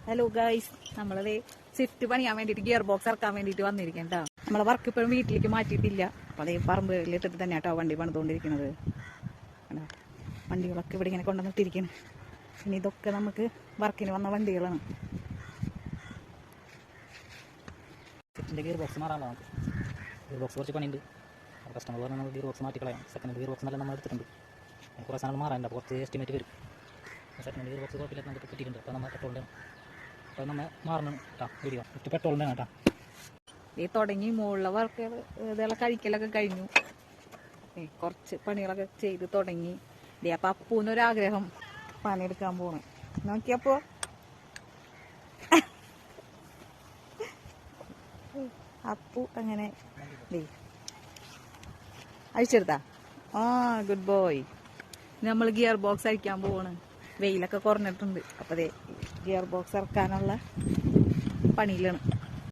Hello guys, നമ്മളത് Swift പണിയാൻ വേണ്ടിയിട്ട് ഗിയർ ബോക്സ് ഇറക്കാൻ വേണ്ടിയിട്ട് വന്നിരിക്കാം കേട്ടോ. നമ്മളെ വർക്ക് ഇപ്പോഴും വീട്ടിലേക്ക് മാറ്റിയിട്ടില്ല. അപ്പോൾ അതേ പറമ്പിലിട്ടിട്ട് തന്നെ കേട്ടോ വണ്ടി പണിതുകൊണ്ടിരിക്കുന്നത്. വണ്ടികളൊക്കെ ഇവിടെ ഇങ്ങനെ കൊണ്ടുവന്നിട്ടിരിക്കുന്നു. ഇനി ഇതൊക്കെ നമുക്ക് വർക്കിന് വന്ന വണ്ടികളാണ്. സ്വിഫ്റ്റിൻ്റെ ഗിയർ ബോക്സ് മാറാനുള്ള നമുക്ക് ഗിയർ ബോക്സ് കുറച്ച് പണിയുണ്ട്. കസ്റ്റമർ പറഞ്ഞാൽ നമ്മൾ ഗിയർ ബോക്സ് മാറ്റിക്കളയാം. സെക്കൻഡ് ഗിയർ ബോക്സ് നല്ല നമ്മൾ എടുത്തിട്ടുണ്ട്. കുറേ സാധനങ്ങൾ മാറാനുണ്ട്. അപ്പോൾ കുറച്ച് എസ്റ്റിമേറ്റ് വരും. സെക്കൻഡ് ഗിയർ ബോക്സ് കുഴപ്പമില്ലാത്ത നമുക്ക് കിട്ടിയിട്ടുണ്ട്. അപ്പോൾ നമ്മൾ പെട്രോളിൻ്റെ അപ്പോൾ നമ്മൾ മാറണം കേട്ടോ. വീഡിയോ ഇട്ട് പെട്രോളിൻ്റെ കേട്ടോ. ഈ തുടങ്ങി മുകളിലെ വർക്ക് ഇതെല്ലാം കഴിക്കലൊക്കെ കഴിഞ്ഞു. കുറച്ച് പണികളൊക്കെ ചെയ്ത് തുടങ്ങി. അപ്പം അപ്പൂനൊരാഗ്രഹം പണിയെടുക്കാൻ പോകണം. നോക്കിയപ്പോൾ അപ്പു അങ്ങനെ അഴിച്ചെടുത്താ. Good boy. നമ്മൾ ഗിയർ ബോക്സ് അഴിക്കാൻ പോവാണ്. വെയിലൊക്കെ കുറഞ്ഞിട്ടുണ്ട്. അപ്പോൾ അതെ ഗിയർ ബോക്സ് ഇറക്കാനുള്ള പണിയിലാണ്.